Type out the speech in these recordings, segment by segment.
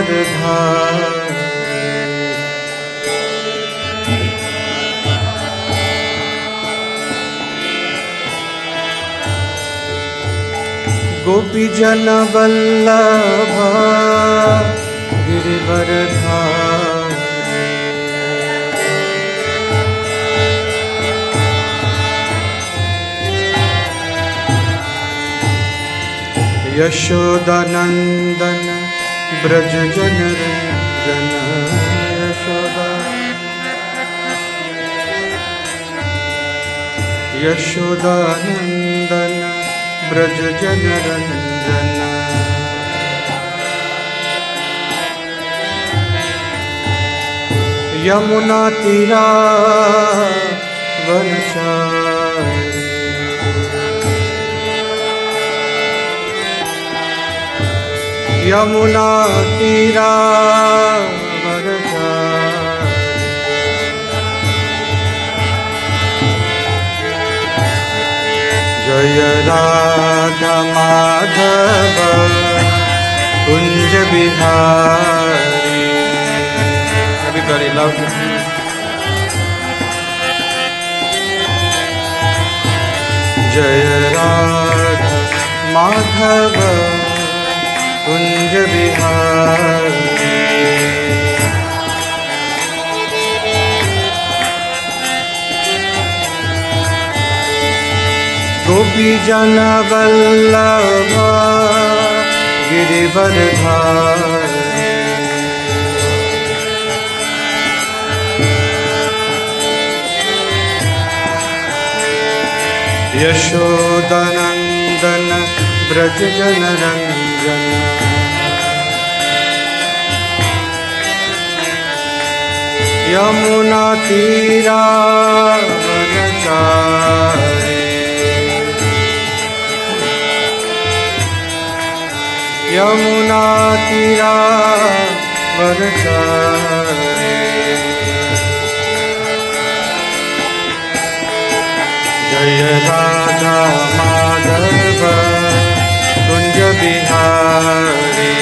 गिरिवरधारी गोपी जन वल्लभ गिरिवरधारी यशोदानंदन ब्रज जन रंजन यशोदानंदन ब्रज जन रंजन यमुना तीरा वनचारी यमुना तीरा वनचारी जय Radha Madhav Kunj Bihari. Everybody love the music. जय राधा माधव कुंज बिहारी गोपी जन वल्लभ गिरिवरधारी यशोदानंदन ब्रज जन रंजन यमुना तीरा वनचारी यमुना तीरा वनचारी जय राधा माधव कुंज बिहारी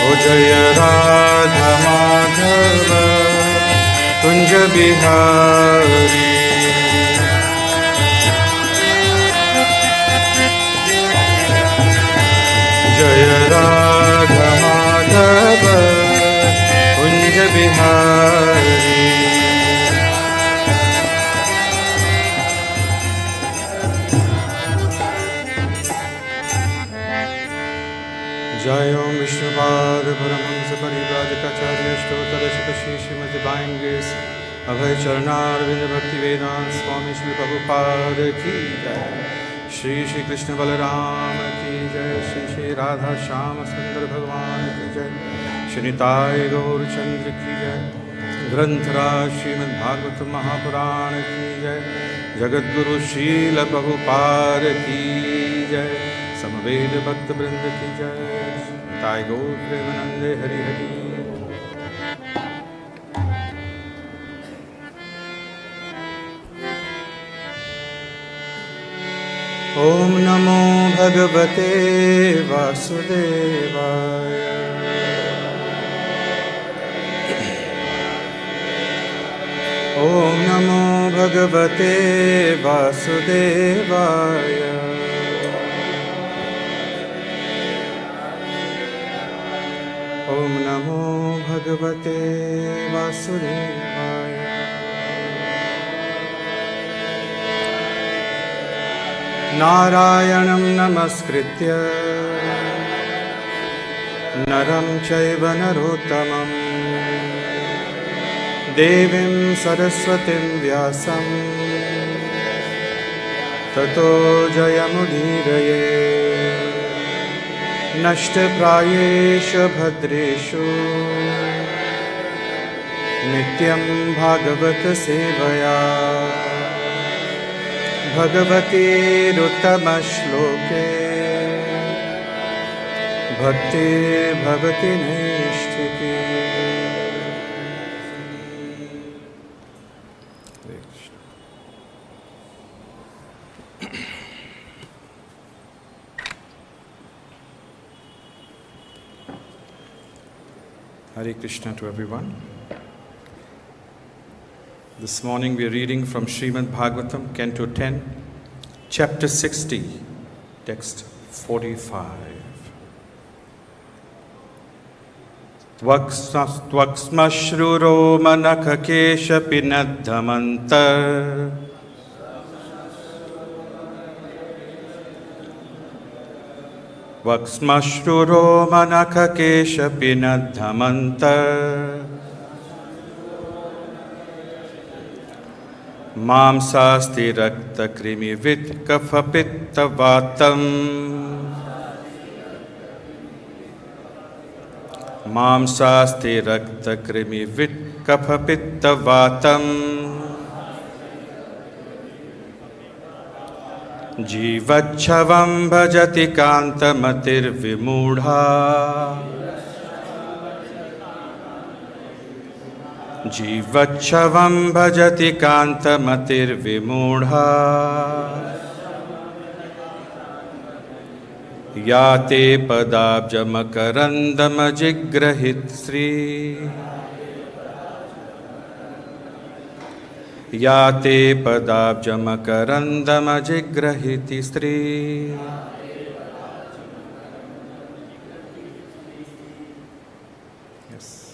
ओ जय राधा माधव कुंज बिहारी जय राधा माधव कुंज बिहारी जय ओम विष्णुपाद परमहंस परिव्राजकाचार्य अष्टोत्तरशत श्री श्रीमद् डिवाइन ग्रेस अभय चरणारविंद भक्ति वेदांत स्वामी श्री प्रभुपाद की जय। श्री श्री कृष्ण बलराम की जय। श्री श्री राधा श्याम सुंदर भगवान की जय। श्री निताय गौरचंद्र की जय। ग्रंथराज श्रीमद् भागवत महापुराण की जय। जगद्गुरु श्रील प्रभुपाद की जय। समवेद भक्त वृंद की जय। निताय गौर प्रेमानंदे हरि हरि। ओम नमो भगवते वासुदेवाय। ओम नमो भगवते वासुदेवाय। ओम नमो भगवते वासुदेवाय। नारायणं नमस्कृत्य नरं चैव नरोत्तमं देवीं सरस्वतीं व्यासं ततो जयमुदीरये। नष्टप्रायेषु भद्रेषु नित्यं भागवत सेवया भगवतीरुत्तमश्लोके भक्तिर्भवति नैष्ठिकी। Hare Krishna to everyone. This morning we are reading from Srimad Bhagavatam, Canto 10, Chapter 60, Text 45. Tvaksmashruro manakakesha pinadhamantar Vaksmashruro manakakesha pinadhamantar Mamsasti rakta krimi vit kapha pitta vatam Mamsasti rakta krimi vit kapha pitta vatam Jivachavam bhajati kantamatir vimudha Jivachavam bhajati kantamatir vimudha Yate padabjamakarandamajigrahit sri Yate padabjamakarandamajigrahiti stri Yes.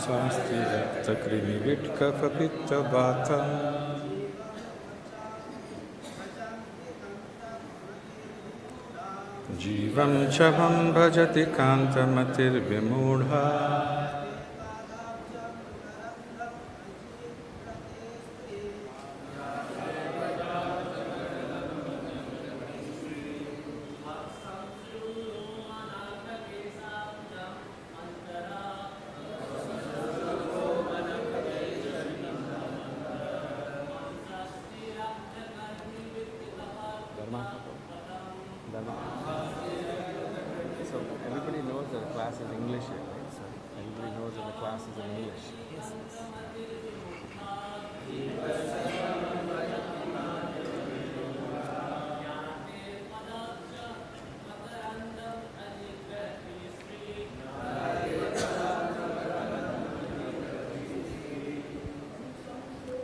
Samsti rakta krimi vit kapha pitta vatam Jivam chavam bhajati kantamatir vimudha So everybody knows that the class is English here, right? So everybody knows that the class is in English. Yes,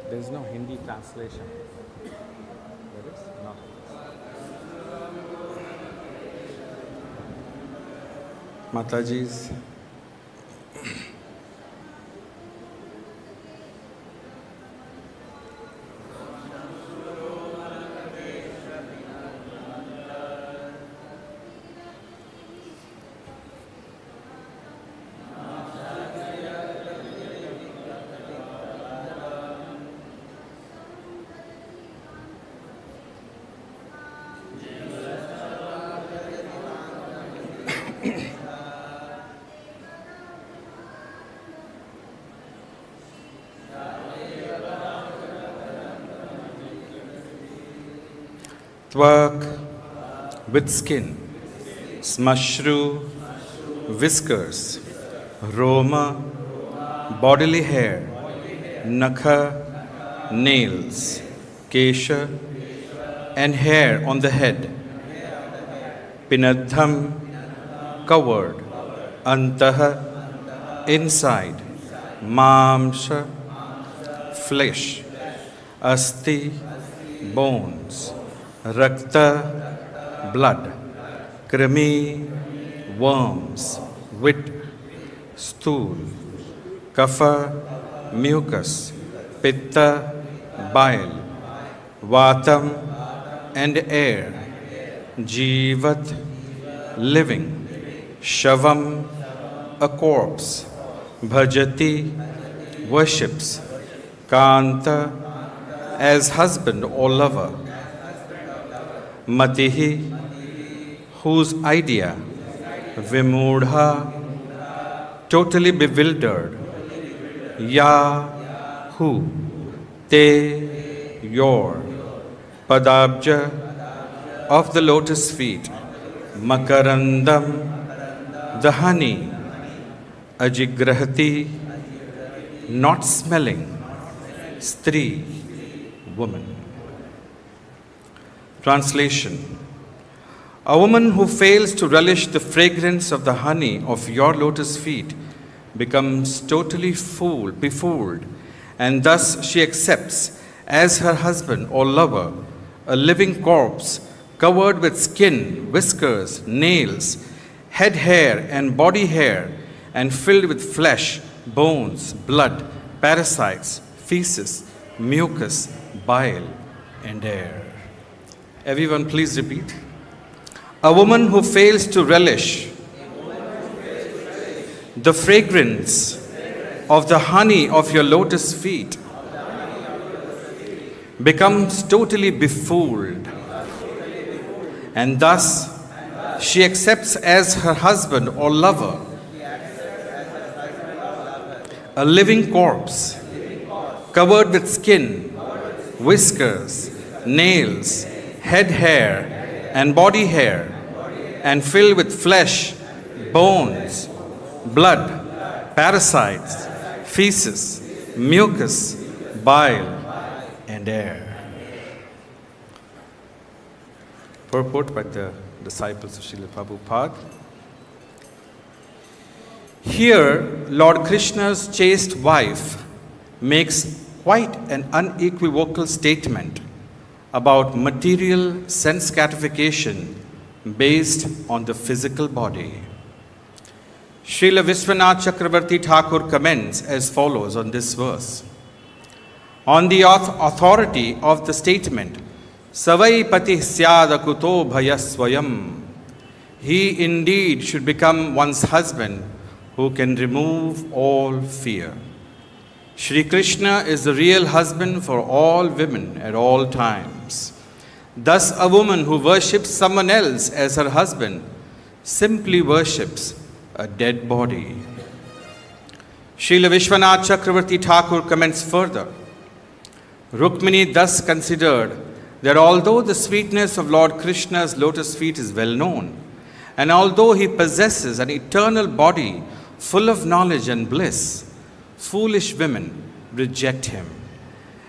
There's no Hindi translation. There is? No. Mataji's. Twak with skin, smashru, whiskers, roma, bodily hair, nakha, nails, kesha, and hair on the head, pinadham, covered, antaha, inside, mamsha, flesh, asti, bones, rakta, blood, krimi, worms, wit, stool, kapha, mucus, pitta, bile, vatam and air, jivat, living, shavam, a corpse, bhajati, worships, kanta, as husband or lover, matihi, whose idea, vimudha, totally bewildered, ya, who, te, your, padabja, of the lotus feet, makarandam, the honey, ajigrahati, not smelling, stri, woman. Translation. A woman who fails to relish the fragrance of the honey of your lotus feet becomes totally befooled, and thus she accepts as her husband or lover a living corpse covered with skin, whiskers, nails, head hair and body hair, and filled with flesh, bones, blood, parasites, feces, mucus, bile, and air. Everyone please repeat. A woman who fails to relish the fragrance of the honey of your lotus feet becomes totally befooled, and thus she accepts as her husband or lover a living corpse covered with skin, whiskers, nails, head hair, and body hair, and filled with flesh, bones, blood, parasites, feces, mucus, bile, and air. Purport by the disciples of Srila Prabhupada. Here, Lord Krishna's chaste wife makes quite an unequivocal statement about material sense gratification based on the physical body. Srila Vishwanath Chakravarti Thakur comments as follows on this verse. On the authority of the statement, Savai pati syada kuto bhayasvayam, he indeed should become one's husband who can remove all fear. Shri Krishna is the real husband for all women at all times. Thus, a woman who worships someone else as her husband simply worships a dead body. Srila Vishwanath Chakravarti Thakur comments further. Rukmini thus considered that although the sweetness of Lord Krishna's lotus feet is well known, and although he possesses an eternal body full of knowledge and bliss, foolish women reject him.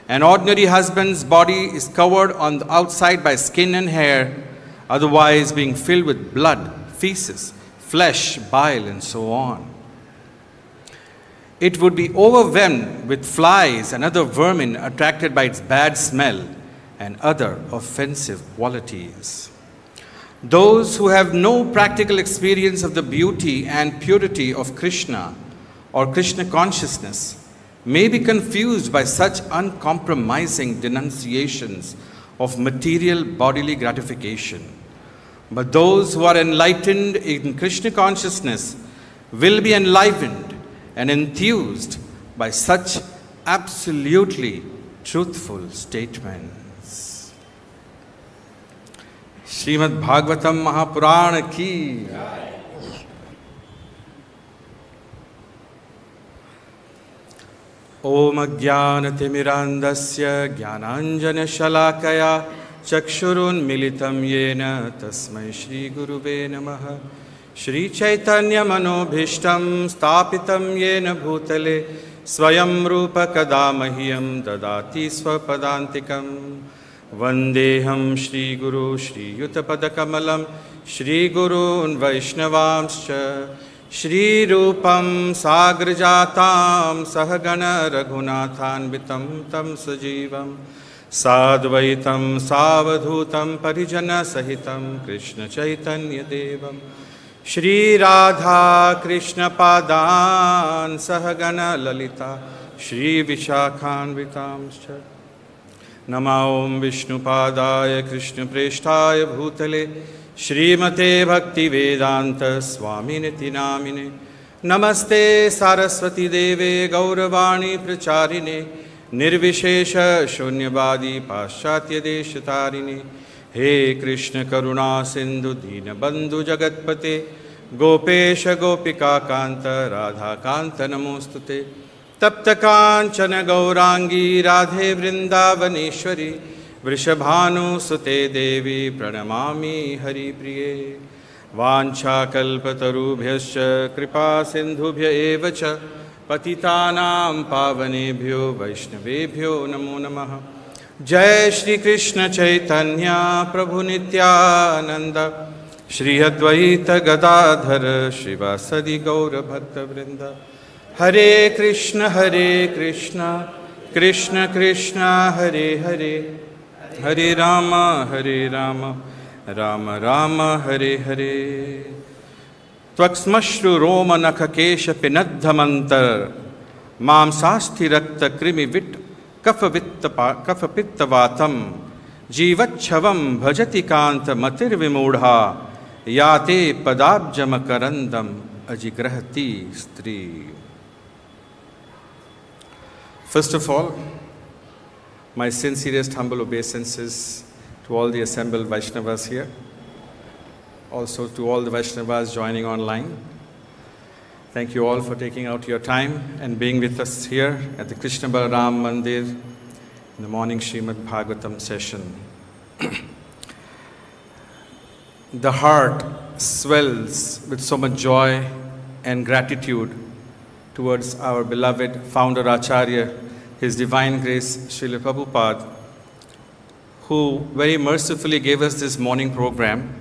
An ordinary husband's body is covered on the outside by skin and hair, otherwise being filled with blood, feces, flesh, bile, and so on. It would be overwhelmed with flies and other vermin attracted by its bad smell and other offensive qualities. Those who have no practical experience of the beauty and purity of Krishna or Krishna consciousness may be confused by such uncompromising denunciations of material bodily gratification. But those who are enlightened in Krishna consciousness will be enlivened and enthused by such absolutely truthful statements. Srimad Bhagavatam Mahapurana ki. Om Ajnanatimirandasya Jnananjana Shalakaya Chakshurun Militam Yena Tasmai Shri Guruve Namaha. Shri Chaitanya Manobhishtam Stapitam Yena Bhutale Swayam Rupa Kadamahyam Dadati Swapadantikam. Vandeham Shri Guru Shri Yutapadakamalam Shri Gurun Vaishnavamscha Shri Rupam Sagrajatam Sahagana Raghunathanvitam Tam Sajivam Sadvaitam Savadhutam Parijana Sahitam Krishna Chaitanya Devam Shri Radha Krishna Padan Sahagana Lalita Shri Vishakhanvitamscha नमो विष्णुपादाय कृष्णप्रेष्ठाय भूतले श्रीमते भक्तिवेदांत स्वामिनिति नामिने। नमस्ते सारस्वती देवे गौरवाणी प्रचारिणे निर्विशेष शून्यवादी पाश्चात्य देशतारिणे। हे कृष्ण करुणा सिंधु दीनबंधु जगत्पते गोपेश गोपिका कांत राधा कांत नमोस्तुते। तप्त कांचन गौरांगी राधे वृंदावनेश्वरी वृषभानुसुते देवी प्रणमामि हरिप्रिये। वाञ्छाकल्पतरुभ्यश्च कृपा सिन्धुभ्य एव च पतितानां पावनेभ्यो वैष्णवेभ्यो नमो नमः। जय श्री कृष्ण चैतन्य प्रभु नित्यानंद श्री अद्वैत गदाधर श्रीवासदि गौर भक्तवृंद। हरे कृष्ण कृष्ण कृष्ण हरे हरे हरे राम राम राम हरे हरे। त्वक्स्मश्रु रोम नख केश पिनद्धमंतर मांसास्थि रक्त कृमि विट कफ पित्त वातम जीवच्छवम भजति कांत मतिर्विमूढ़ा याते पदाब्जम करंदम अजिग्रहति स्त्री। First of all, my sincerest humble obeisances to all the assembled Vaishnavas here, also to all the Vaishnavas joining online. Thank you all for taking out your time and being with us here at the Krishna Balaram Mandir in the morning Srimad Bhagavatam session. The heart swells with so much joy and gratitude towards our beloved founder Acharya, His Divine Grace Srila Prabhupada, who very mercifully gave us this morning program,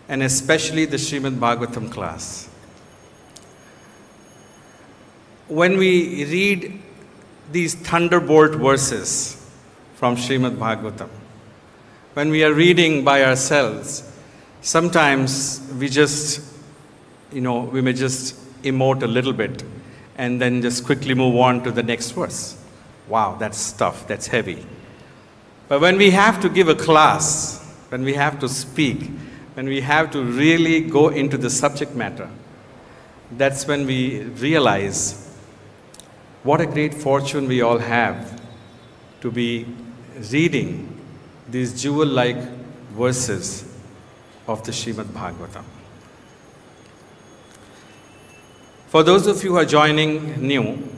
and especially the Srimad Bhagavatam class. When we read these thunderbolt verses from Srimad Bhagavatam, when we are reading by ourselves, sometimes we just, we may just emote a little bit and then just quickly move on to the next verse. Wow, that's tough, that's heavy. But when we have to give a class, when we have to speak, when we have to really go into the subject matter, that's when we realize what a great fortune we all have to be reading these jewel-like verses of the Srimad Bhagavatam. For those of you who are joining new,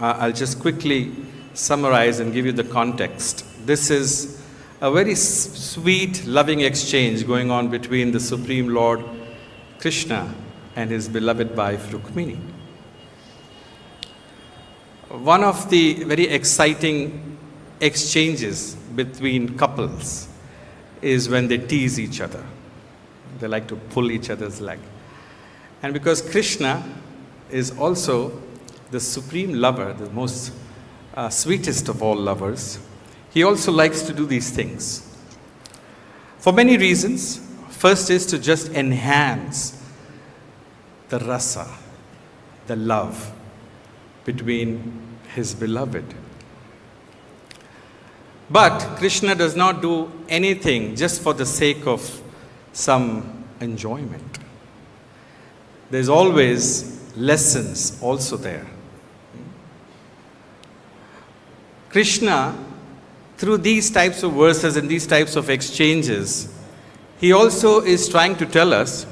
I'll just quickly summarize and give you the context. This is a very sweet, loving exchange going on between the Supreme Lord Krishna and his beloved wife Rukmini. One of the very exciting exchanges between couples is when they tease each other. They like to pull each other's leg. And because Krishna is also the supreme lover, the most sweetest of all lovers, he also likes to do these things. For many reasons. First is to just enhance the rasa, the love between his beloved. But Krishna does not do anything just for the sake of some enjoyment. There's always lessons also there. Krishna, through these types of verses and these types of exchanges, he also is trying to tell us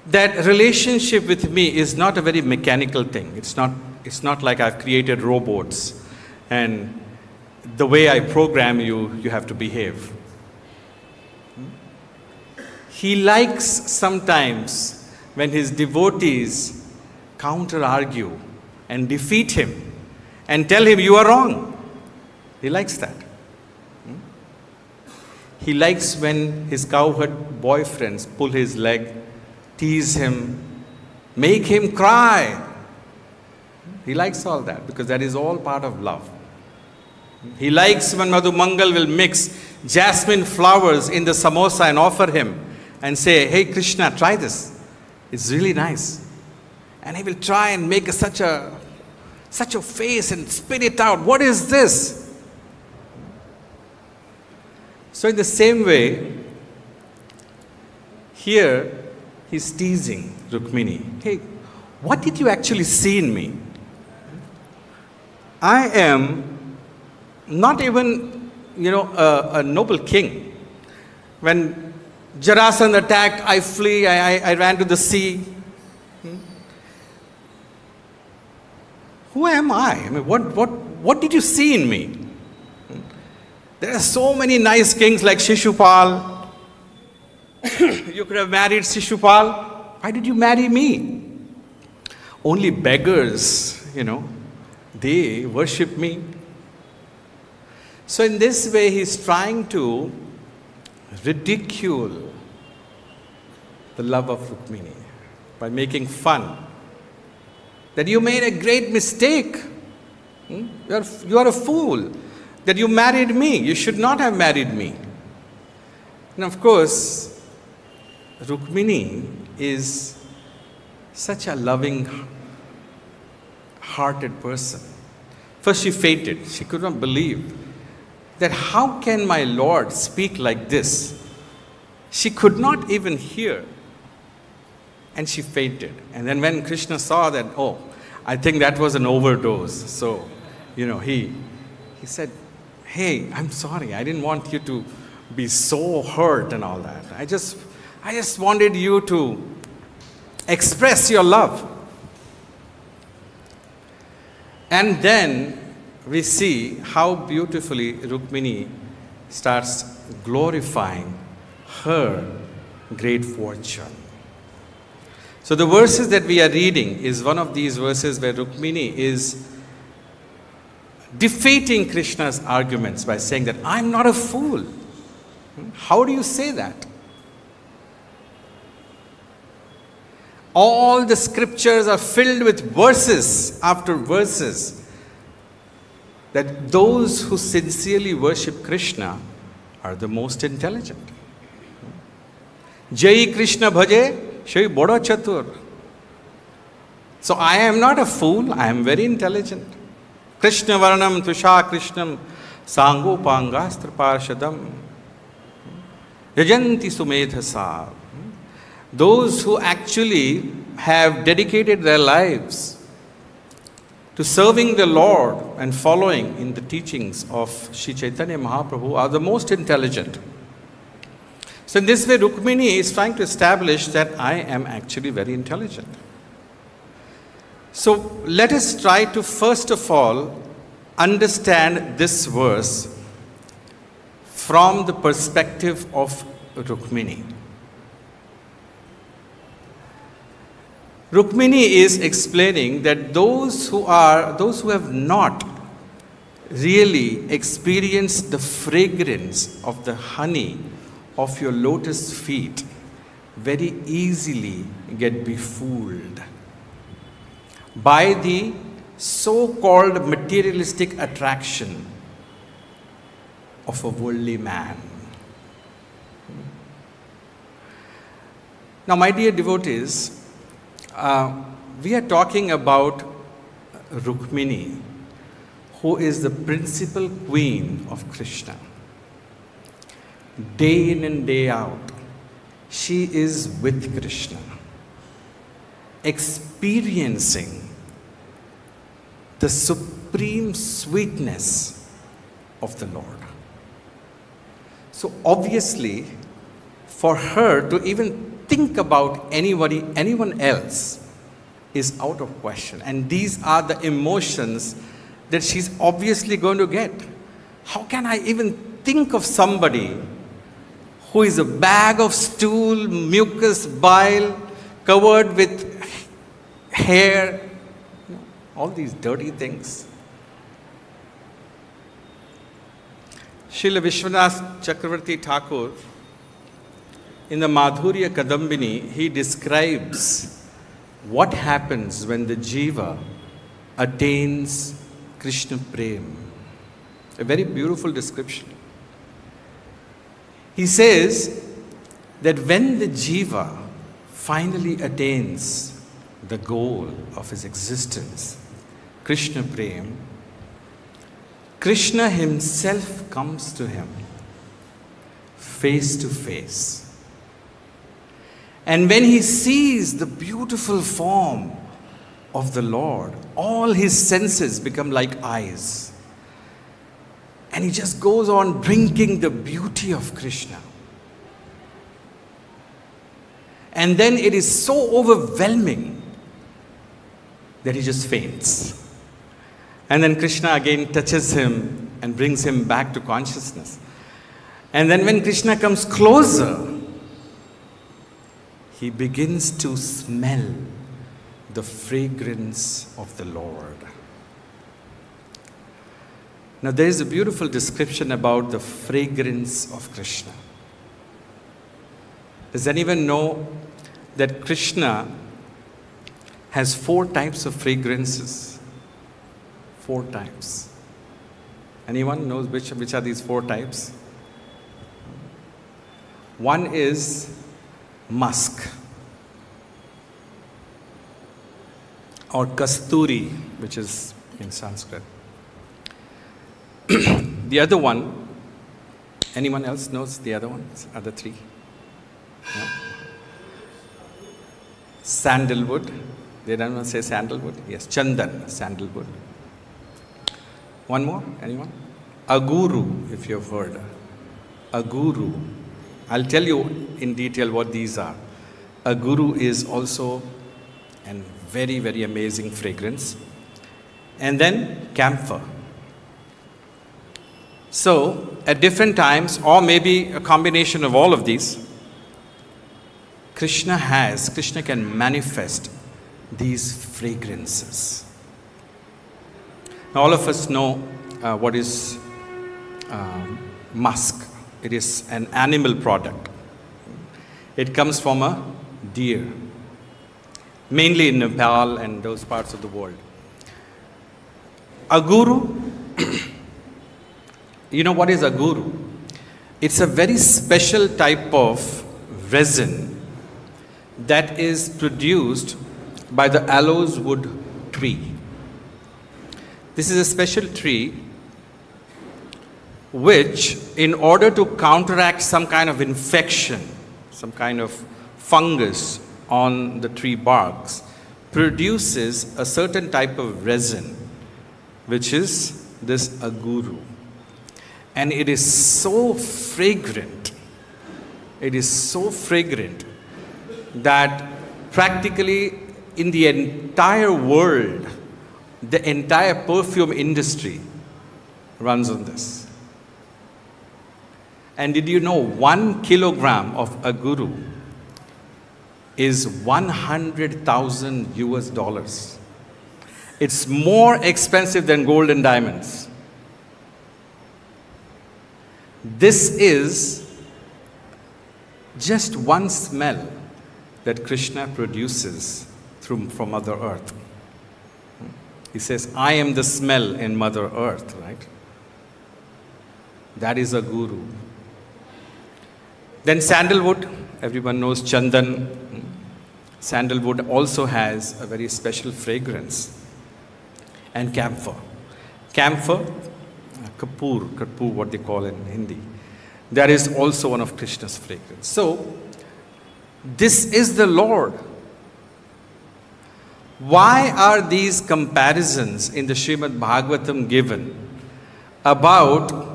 that relationship with me is not a very mechanical thing. It's not like I've created robots and the way I program you, you have to behave. He likes sometimes when his devotees counter-argue and defeat him and tell him, you are wrong. He likes that. He likes when his cowherd boyfriends pull his leg, tease him, make him cry. He likes all that because that is all part of love. He likes when Madhu Mangal will mix jasmine flowers in the samosa and offer him and say, hey Krishna, try this. It's really nice. And he will try and make such a face and spit it out. What is this? So in the same way, here he's teasing Rukmini. Hey, what did you actually see in me? I am not even, a noble king. When Jarasandha attacked, I flee, I ran to the sea. Who am I? I mean, what did you see in me? There are so many nice kings like Shishupal. You could have married Shishupal. Why did you marry me? Only beggars, they worship me. So in this way, he's trying to ridicule the love of Rukmini by making fun. That you made a great mistake. You are a fool. That you married me. You should not have married me. And of course, Rukmini is such a loving hearted person. First she fainted. She could not believe that how can my Lord speak like this? She could not even hear. And she fainted. And then when Krishna saw that, oh, I think that was an overdose. So, he said, hey, I'm sorry. I didn't want you to be so hurt and all that. I just wanted you to express your love. And then we see how beautifully Rukmini starts glorifying her great fortune. So the verses that we are reading is one of these verses where Rukmini is defeating Krishna's arguments by saying that I'm not a fool. How do you say that? All the scriptures are filled with verses after verses that those who sincerely worship Krishna are the most intelligent. Jai Krishna bhaje, Shai bodo chatur. So I am not a fool, I am very intelligent. Krishna varnam tusha krishnam sangopangastra parshadam yajanti sumedhasa. Those who actually have dedicated their lives to serving the Lord and following in the teachings of Sri Chaitanya Mahaprabhu are the most intelligent. So in this way, Rukmini is trying to establish that I am actually very intelligent. So let us try to first of all understand this verse from the perspective of Rukmini. Rukmini is explaining that those who have not really experienced the fragrance of the honey of your lotus feet very easily get befooled by the so-called materialistic attraction of a worldly man. Now, my dear devotees, we are talking about Rukmini, who is the principal queen of Krishna. Day in and day out, she is with Krishna, experiencing the supreme sweetness of the Lord. So obviously, for her to even think about anyone else is out of question. And these are the emotions that she's obviously going to get. How can I even think of somebody who is a bag of stool, mucus, bile, covered with hair, all these dirty things? Srila Vishwanath Chakravarti Thakur, in the Madhurya Kadambini, he describes what happens when the jiva attains Krishna Prem. A very beautiful description. He says that when the jiva finally attains the goal of his existence, Krishna Prem, Krishna himself comes to him face to face. And when he sees the beautiful form of the Lord, all his senses become like eyes. And he just goes on drinking the beauty of Krishna. And then it is so overwhelming that he just faints. And then Krishna again touches him and brings him back to consciousness. And then when Krishna comes closer, he begins to smell the fragrance of the Lord. Now there is a beautiful description about the fragrance of Krishna. Does anyone know that Krishna has 4 types of fragrances? 4 types. Anyone knows which are these 4 types? One is musk, or kasturi, which is in Sanskrit. The other one, anyone else knows the other ones, other 3? No? Sandalwood. Did anyone say sandalwood? Yes, chandan, sandalwood. One more, anyone? Aguru, if you've heard. Aguru. I'll tell you in detail what these are. Aguru is also a very, very amazing fragrance. And then camphor. So, at different times, or maybe a combination of all of these, Krishna can manifest these fragrances. Now, all of us know what is musk. It is an animal product. It comes from a deer, mainly in Nepal and those parts of the world. Aguru, you know what is aguru? It's a very special type of resin that is produced by the aloes wood tree. This is a special tree which, in order to counteract some kind of infection, some kind of fungus on the tree barks, produces a certain type of resin, which is this aguru. And it is so fragrant, that practically in the entire world, the entire perfume industry runs on this. And did you know 1 kilogram of aguru is $100,000 US. It's more expensive than gold and diamonds. This is just one smell that Krishna produces from Mother Earth. He says, I am the smell in Mother Earth, right? That is a guru. Then sandalwood, everyone knows chandan. Sandalwood also has a very special fragrance. And camphor. Camphor, kapur, what they call in Hindi. That is also one of Krishna's fragrance. So, this is the Lord. Why are these comparisons in the Srimad Bhagavatam given about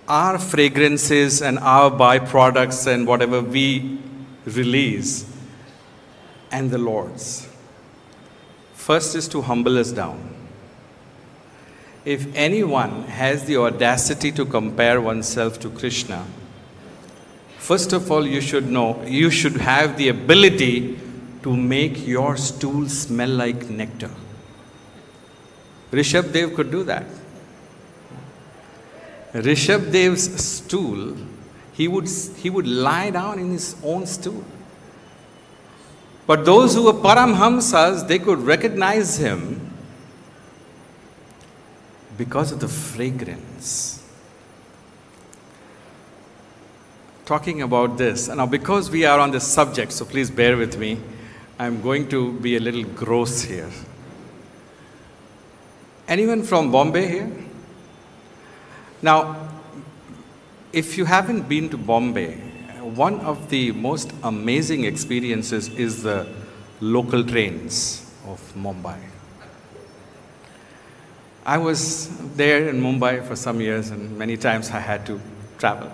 our fragrances and our byproducts and whatever we release and the Lord's? First is to humble us down. If anyone has the audacity to compare oneself to Krishna, first of all, you should know, you should have the ability to make your stool smell like nectar. Rishabdev could do that. Rishabdev's stool, he would lie down in his own stool. But those who were Paramhamsas, they could recognize him because of the fragrance. Talking about this, and now because we are on this subject, so please bear with me, I'm going to be a little gross here. Anyone from Bombay here? Now, if you haven't been to Bombay, one of the most amazing experiences is the local trains of Mumbai. I was there in Mumbai for some years, and many times I had to travel.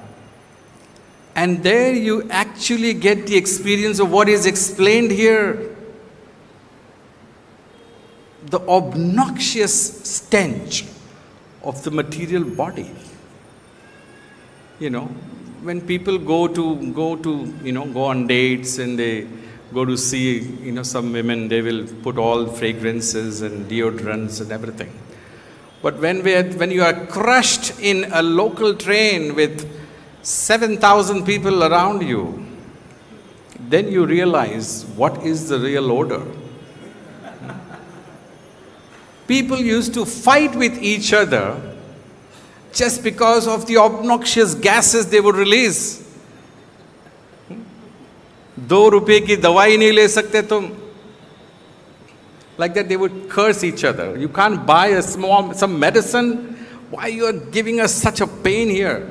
And there you actually get the experience of what is explained here. The obnoxious stench of the material body. You know, when people go on dates and they go to see, some women, they will put all fragrances and deodorants and everything. But when you are crushed in a local train with 7,000 people around you, then you realize what is the real odor. People used to fight with each other just because of the obnoxious gases they would release. 2 रुपए की दवाई नहीं ले सकते तुम. Like that they would curse each other. You can't buy some medicine. Why you are giving us such a pain here?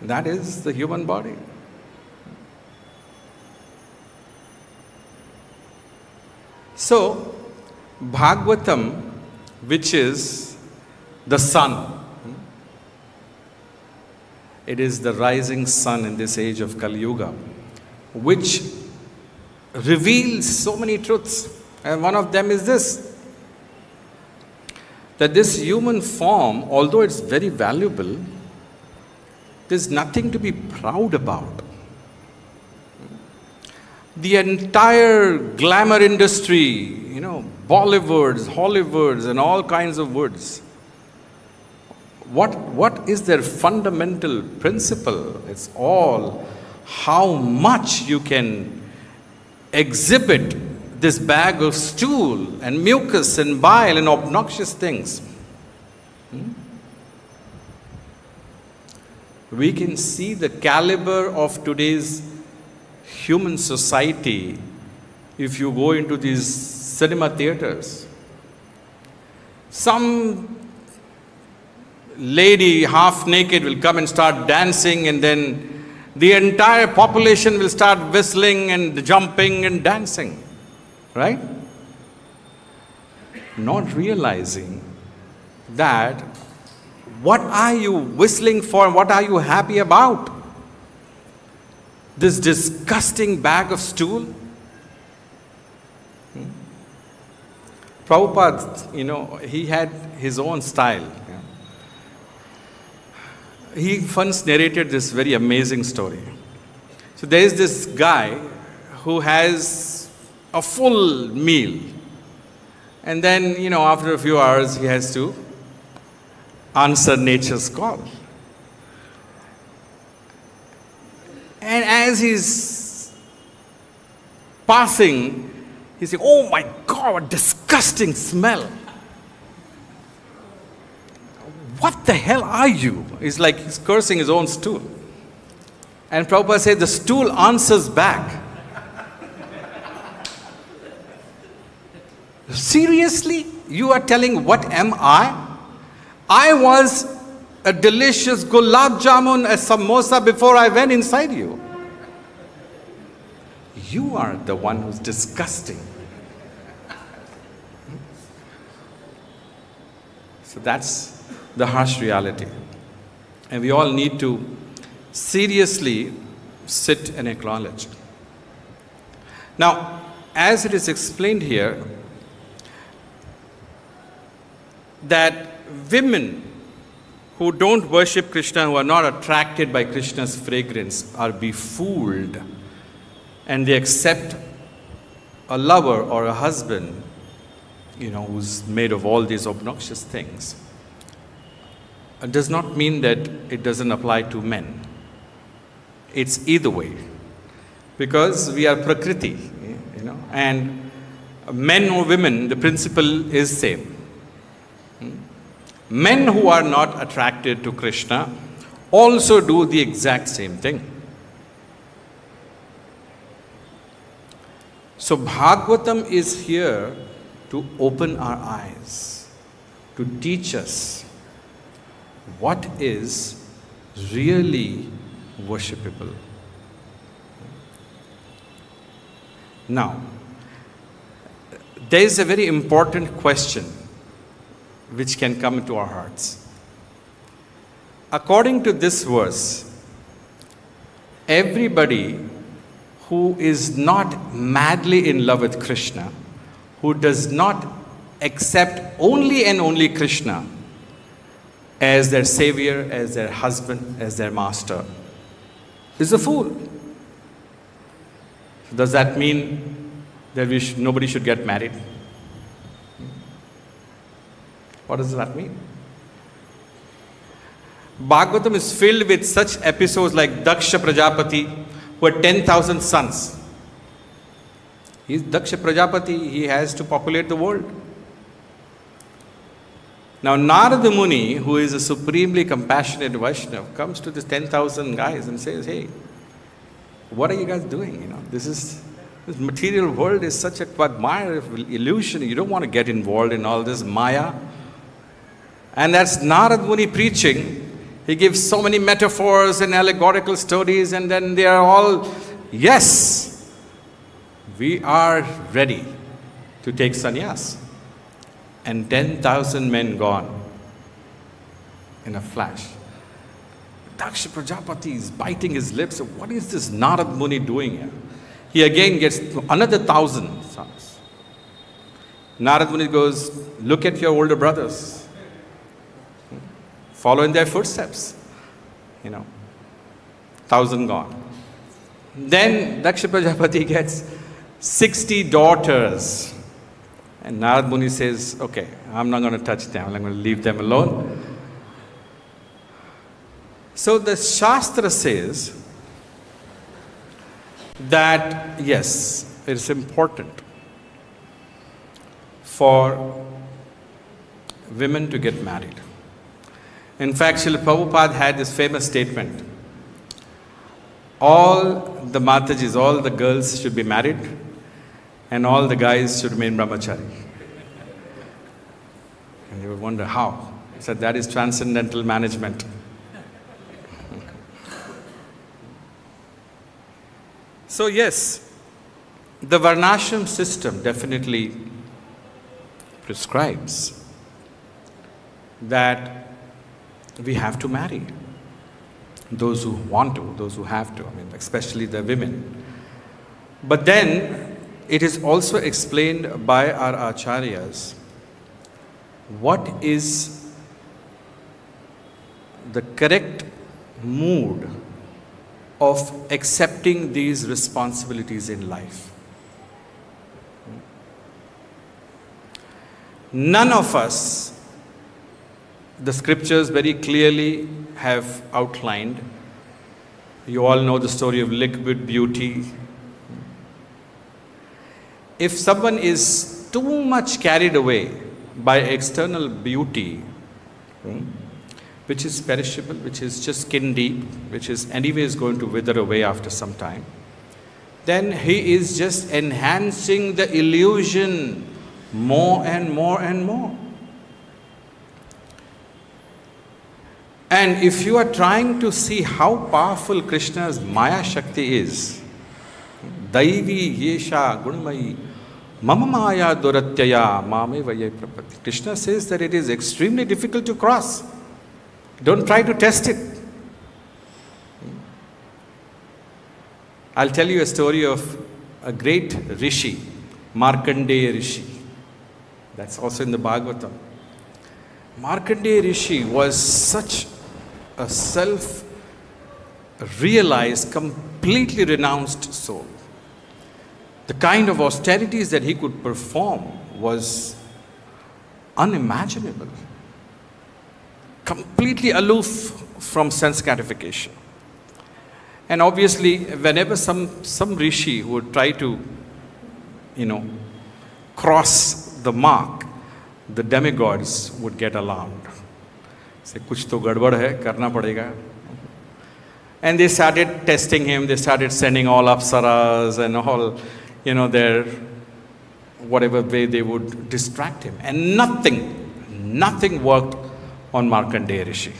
That is the human body. So, Bhagavatam, which is the sun, it is the rising sun in this age of Kali Yuga, which reveals so many truths. And one of them is this, that this human form, although it's very valuable, there's nothing to be proud about. The entire glamour industry, Bollywoods, Hollywoods, and all kinds of woods. What is their fundamental principle? It's all how much you can exhibit this bag of stool and mucus and bile and obnoxious things. We can see the caliber of today's human society if you go into these cinema theaters. Some lady half naked will come and start dancing, and then the entire population will start whistling and jumping and dancing, right? Not realizing that what are you whistling for and what are you happy about? This disgusting bag of stool? Prabhupada, he had his own style. He once narrated this very amazing story. So there is this guy who has a full meal. And then, after a few hours, he has to answer nature's call. And as he's passing, he's saying, "Oh my God, what disgusting smell. What the hell are you?" He's like, he's cursing his own stool. And Prabhupada said, the stool answers back. Seriously? You are telling what am I? I was a delicious gulab jamun, a samosa before I went inside you. You are the one who's disgusting. So that's the harsh reality. And we all need to seriously sit and acknowledge. Now, as it is explained here, that women who don't worship Krishna, who are not attracted by Krishna's fragrance, are befooled, and they accept a lover or a husband, who's made of all these obnoxious things. It does not mean that it doesn't apply to men. It's either way. Because we are Prakriti, and men or women, the principle is same. Men who are not attracted to Krishna also do the exact same thing. So Bhagavatam is here to open our eyes, to teach us what is really worshipable. Now, there is a very important question which can come into our hearts. According to this verse, everybody who is not madly in love with Krishna, who does not accept only and only Krishna as their savior, as their husband, as their master, is a fool. Does that mean that nobody should get married? What does that mean? Bhagavatam is filled with such episodes like Daksha Prajapati, who had 10,000 sons. He's Daksha Prajapati, he has to populate the world. Now Narada Muni, who is a supremely compassionate Vaishnava, comes to this 10,000 guys and says, hey, what are you guys doing? You know, this material world is such a quagmire of illusion. You don't want to get involved in all this Maya. And that's Narada Muni preaching. He gives so many metaphors and allegorical stories, and then they are all, yes, we are ready to take sannyas. And 10,000 men gone in a flash. Daksha Prajapati is biting his lips. What is this Narad Muni doing here? He again gets another 1,000 sons. Narad Muni goes, look at your older brothers. Follow in their footsteps. You know, 1,000 gone. Then Daksha Prajapati gets 60 daughters. And Narad Muni says, okay, I'm not going to touch them. I'm going to leave them alone. So the Shastra says that, yes, it is important for women to get married. In fact, Srila Prabhupada had this famous statement. All the Matajis, all the girls should be married, and all the guys should remain brahmachari. And you would wonder how. He said that is transcendental management. So yes, the Varnashram system definitely prescribes that we have to marry those who want to, those who have to, I mean, especially the women. But then it is also explained by our acharyas what is the correct mood of accepting these responsibilities in life. None of us, the scriptures very clearly have outlined. You all know the story of liquid beauty. If someone is too much carried away by external beauty, which is perishable, which is just skin deep, which is anyways going to wither away after some time, then he is just enhancing the illusion more and more and more. And if you are trying to see how powerful Krishna's Maya Shakti is, Daivi Yesha Gunmayi Mama Maya Duratyaya Mame Vaye Prapati. Krishna says that it is extremely difficult to cross. Don't try to test it. I'll tell you a story of a great Rishi, Markandeya Rishi. That's also in the Bhagavatam. Markandeya Rishi was such a self-realized, completely renounced soul. The kind of austerities that he could perform was unimaginable. Completely aloof from sense gratification. And obviously, whenever some rishi would try to, cross the mark, the demigods would get alarmed. Say, kuch to gadbad hai, karna padega. And they started testing him. They started sending all apsaras and all, their whatever way they would distract him. And nothing worked on Markandeya Rishi.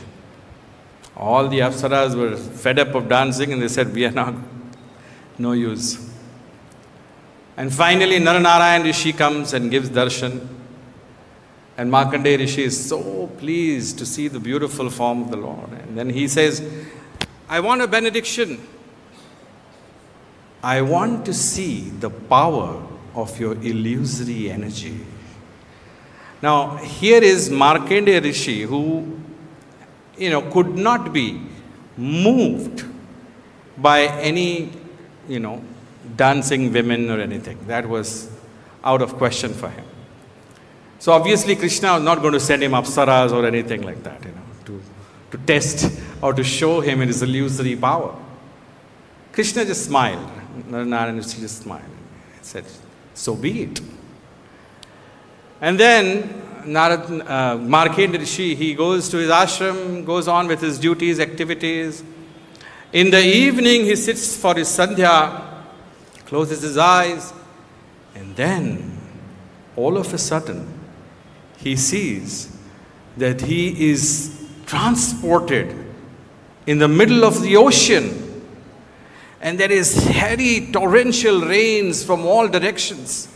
All the apsaras were fed up of dancing and they said, we are not, no use. And finally Naranarayan Rishi comes and gives darshan. And Markandeya Rishi is so pleased to see the beautiful form of the Lord. And then he says, I want a benediction. I want to see the power of your illusory energy. Now, here is Markandeya Rishi who, could not be moved by any, dancing women or anything. That was out of question for him. So obviously Krishna was not going to send him apsaras or anything like that, to test or to show him his illusory power. Krishna just smiled. Narayana Rishi just smiled and said, so be it. And then Markandeya Rishi, he goes to his ashram, goes on with his duties, activities. In the evening, he sits for his sandhya, closes his eyes, and then, all of a sudden, he sees that he is transported in the middle of the ocean. And there is heavy torrential rains from all directions.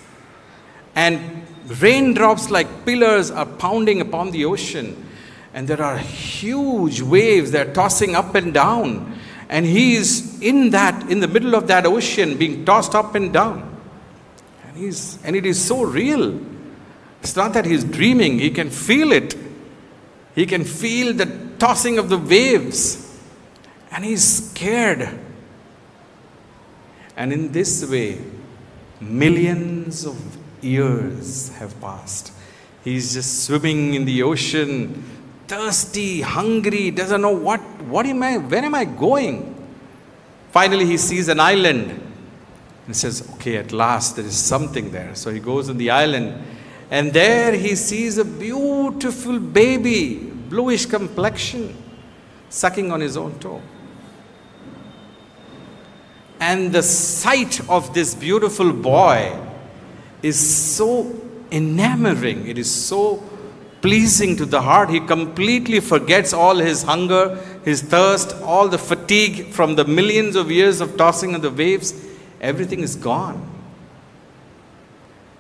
And raindrops like pillars are pounding upon the ocean. And there are huge waves that are tossing up and down. And he is in the middle of that ocean being tossed up and down. And it is so real. It's not that he's dreaming. He can feel it. He can feel the tossing of the waves. And he's scared. And in this way, millions of years have passed. He's just swimming in the ocean, thirsty, hungry, doesn't know where am I going? Finally, he sees an island and says, okay, at last there is something there. So he goes on the island, and there he sees a beautiful baby, bluish complexion, sucking on his own toe. And the sight of this beautiful boy is so enamoring. It is so pleasing to the heart. He completely forgets all his hunger, his thirst, all the fatigue from the millions of years of tossing of the waves. Everything is gone.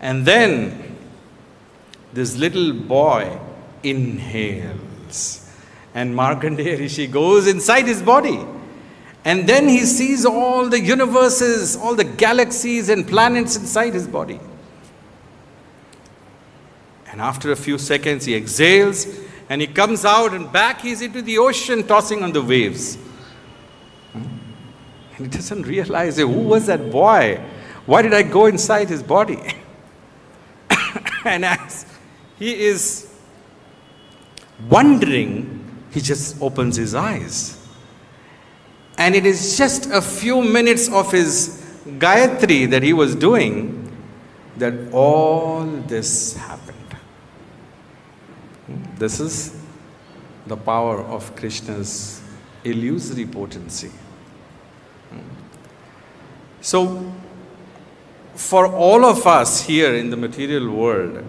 And then this little boy inhales. And Markandeya Rishi goes inside his body. And then he sees all the universes, all the galaxies and planets inside his body. And after a few seconds, he exhales and he comes out, and back he's into the ocean tossing on the waves. And he doesn't realize, who was that boy? Why did I go inside his body? And as he is wondering, he just opens his eyes. And it is just a few minutes of his Gayatri that he was doing that all this happened. This is the power of Krishna's illusory potency. So, for all of us here in the material world,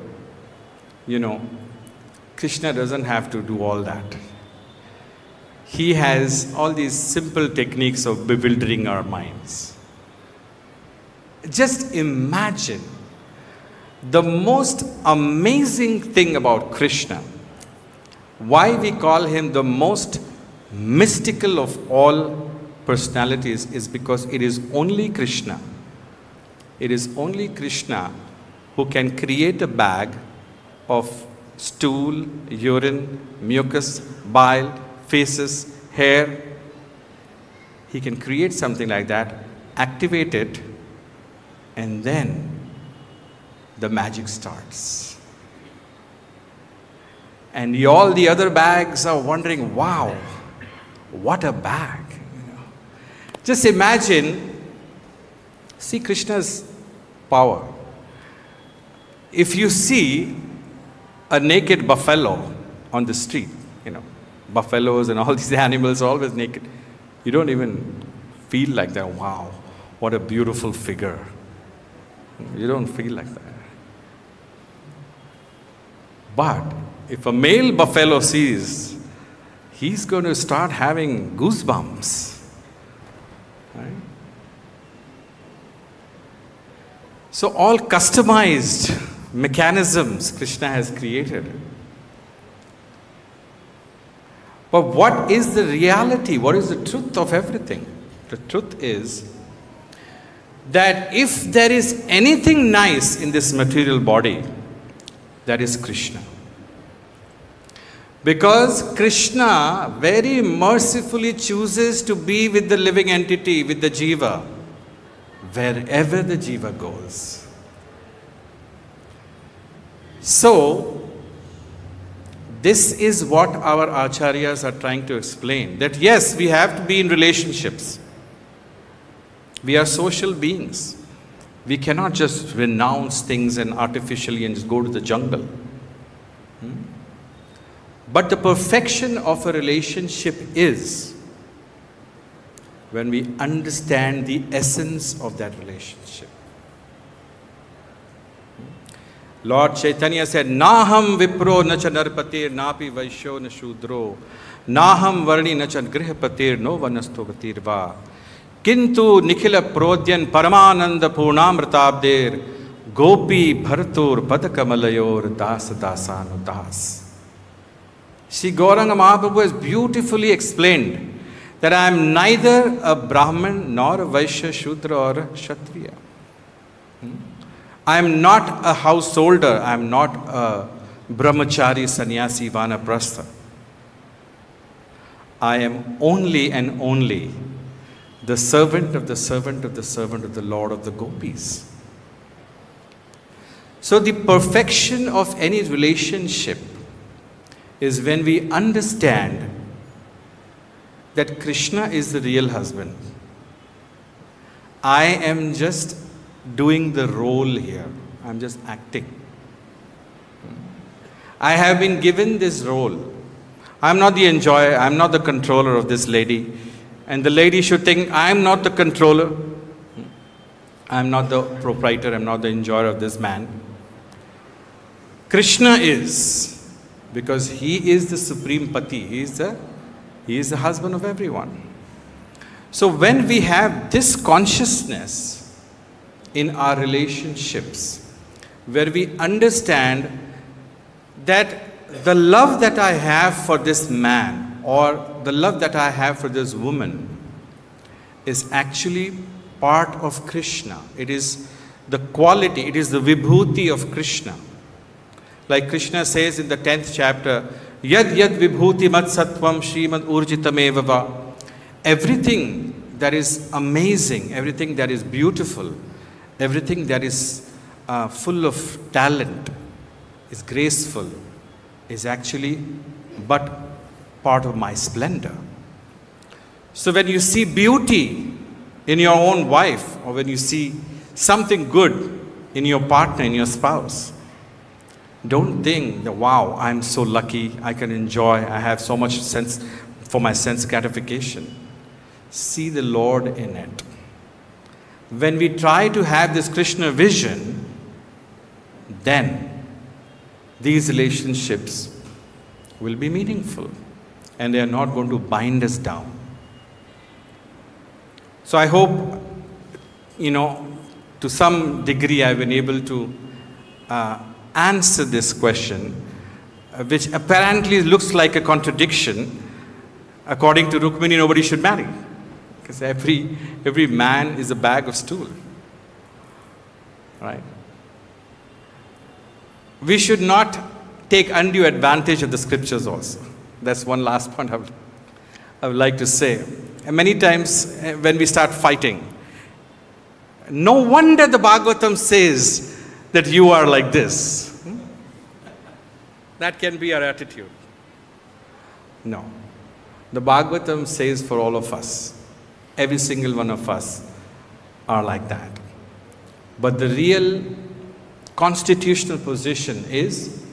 Krishna doesn't have to do all that. He has all these simple techniques of bewildering our minds. Just imagine the most amazing thing about Krishna. Why we call him the most mystical of all personalities is because it is only Krishna. It is only Krishna who can create a bag of stool, urine, mucus, bile, faces, hair. He can create something like that, activate it, and then the magic starts. And all the other bags are wondering, wow, what a bag. Just imagine, see Krishna's power. If you see a naked buffalo on the street, buffaloes and all these animals are always naked. You don't even feel like that, wow, what a beautiful figure. You don't feel like that. But if a male buffalo sees, he's going to start having goosebumps. Right? So all customized mechanisms Krishna has created. But what is the reality? What is the truth of everything? The truth is that if there is anything nice in this material body, that is Krishna. Because Krishna very mercifully chooses to be with the living entity, with the jiva, wherever the jiva goes. So, this is what our acharyas are trying to explain. That yes, we have to be in relationships. We are social beings. We cannot just renounce things and artificially and just go to the jungle. But the perfection of a relationship is when we understand the essence of that relationship. Lord Chaitanya said, Naham vipro nacha narpatir napi vaishyo na shudro Naham varni nacha grihapatir no vanasto gatirva Kintu nikhila prodyan paramananda purnamritabder Gopi bharatur padakamalayur das dasanu das. Sri Gauranga Mahaprabhu has beautifully explained that I am neither a Brahmin nor a Vaishya, Shudra or a Kshatriya. I am not a householder, I am not a brahmachari, sannyasi, vanaprastha. I am only and only the servant of the servant of the servant of the Lord of the Gopis. So the perfection of any relationship is when we understand that Krishna is the real husband. I am just doing the role here. I am just acting. I have been given this role. I am not the enjoyer. I am not the controller of this lady. And the lady should think, I am not the controller. I am not the proprietor. I am not the enjoyer of this man. Krishna is. Because he is the supreme pati. He is the husband of everyone. So when we have this consciousness in our relationships, where we understand that the love that I have for this man or the love that I have for this woman is actually part of Krishna. It is the quality, it is the vibhuti of Krishna. Like Krishna says in the 10th chapter, Yad yad vibhuti mat sattvam shrimad urjitamevava. Everything that is amazing, everything that is beautiful, everything that is full of talent, is graceful, is actually but part of my splendor. So when you see beauty in your own wife, or when you see something good in your partner, in your spouse, don't think that, wow, I'm so lucky, I can enjoy, I have so much sense for my sense gratification. See the Lord in it. When we try to have this Krishna vision, then these relationships will be meaningful and they are not going to bind us down. So I hope, to some degree I've been able to answer this question, which apparently looks like a contradiction. According to Rukmini, nobody should marry, because every man is a bag of stool, right? We should not take undue advantage of the scriptures also. That's one last point I would like to say. And many times when we start fighting, no wonder the Bhagavatam says that you are like this. That can be our attitude. No. The Bhagavatam says for all of us, every single one of us are like that. But the real constitutional position is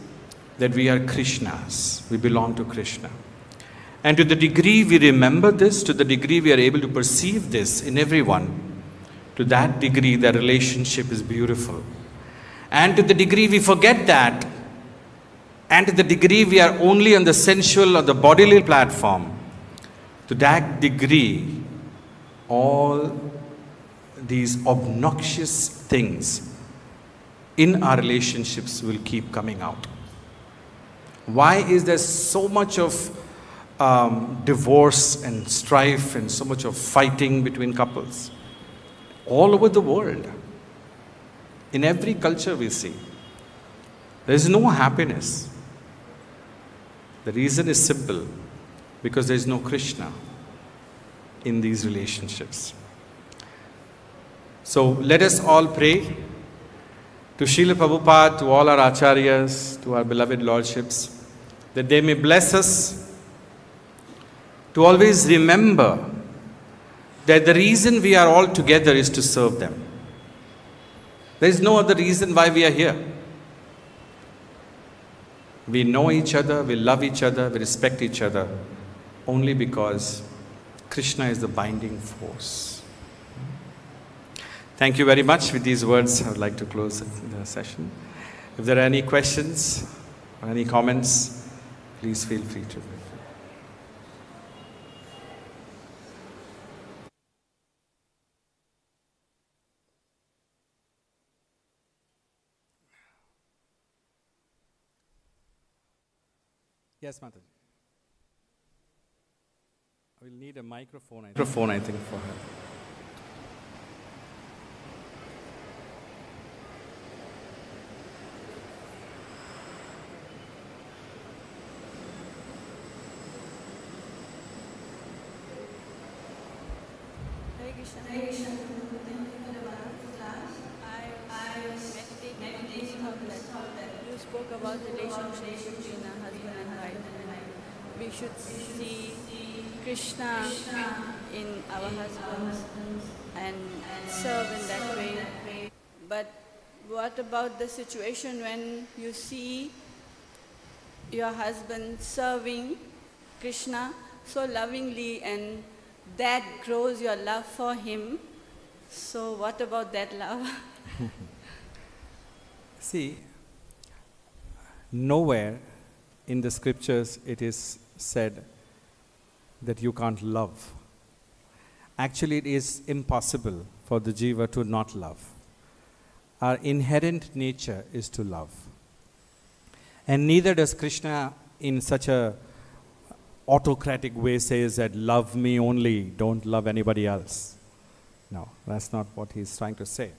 that we are Krishnas. We belong to Krishna. And to the degree we remember this, to the degree we are able to perceive this in everyone, to that degree the relationship is beautiful. And to the degree we forget that, And to the degree we are only on the sensual or the bodily platform, to that degree, all these obnoxious things in our relationships will keep coming out. Why is there so much of divorce and strife and so much of fighting between couples? All over the world, in every culture we see, there is no happiness. The reason is simple, because there is no Krishna in these relationships. So let us all pray to Srila Prabhupada, to all our acharyas, to our beloved lordships, that they may bless us to always remember that the reason we are all together is to serve them. There is no other reason why we are here. We know each other, we love each other, we respect each other only because Krishna is the binding force. Thank you very much. With these words, I would like to close the session. If there are any questions or any comments, please feel free to. Yes, Mataji. I will need a microphone, I think, for her. Hare Krishna. Hare Krishna. Thank you for the wonderful class. I was meditating on that. You spoke about the relationship between a husband and wife. We should see Krishna in our husbands and serve in that way. But what about the situation when you see your husband serving Krishna so lovingly and that grows your love for him? So what about that love? See, nowhere in the scriptures it is said that you can't love. Actually, it is impossible for the jiva to not love. Our inherent nature is to love. And neither does Krishna in such a autocratic way says that love me only, don't love anybody else. No, that's not what he's trying to say.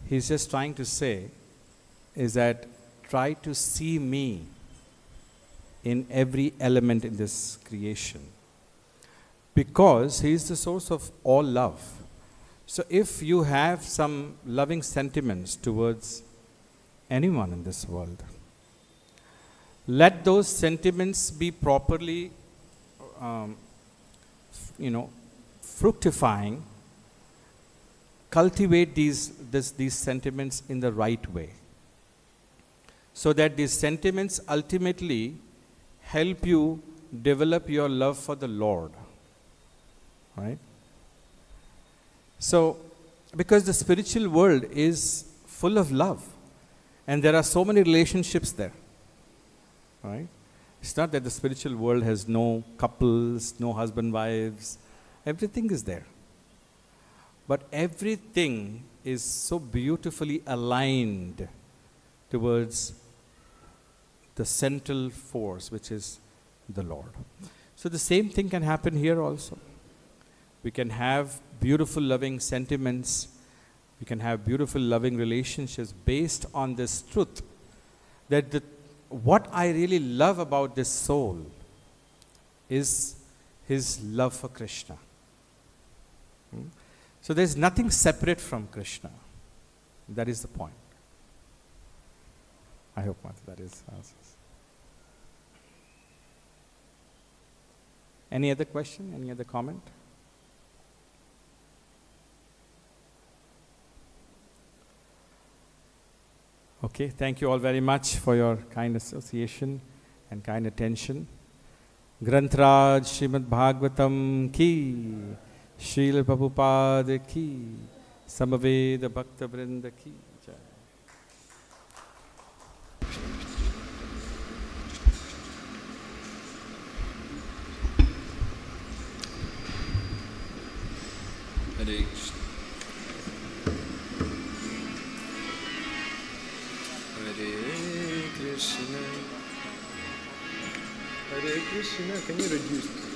He's just trying to say is that try to see me in every element in this creation, because he is the source of all love. So if you have some loving sentiments towards anyone in this world, let those sentiments be properly fructifying. Cultivate these sentiments in the right way, so that these sentiments ultimately help you develop your love for the Lord. Right? So, because the spiritual world is full of love, and there are so many relationships there. Right? It's not that the spiritual world has no couples, no husband-wives. Everything is there. But everything is so beautifully aligned towards the central force, which is the Lord. So the same thing can happen here also. We can have beautiful loving sentiments. We can have beautiful loving relationships based on this truth, that what I really love about this soul is his love for Krishna. So there's nothing separate from Krishna. That is the point. I hope that is answers. Any other question? Any other comment? Okay, thank you all very much for your kind association and kind attention. Grantraj Srimad Bhagavatam ki, Srila Prabhupada ki, Samaveda Bhakta Vrinda ki. Jai. Hare Krishna. Hare Krishna. Hare Krishna. Can you reduce?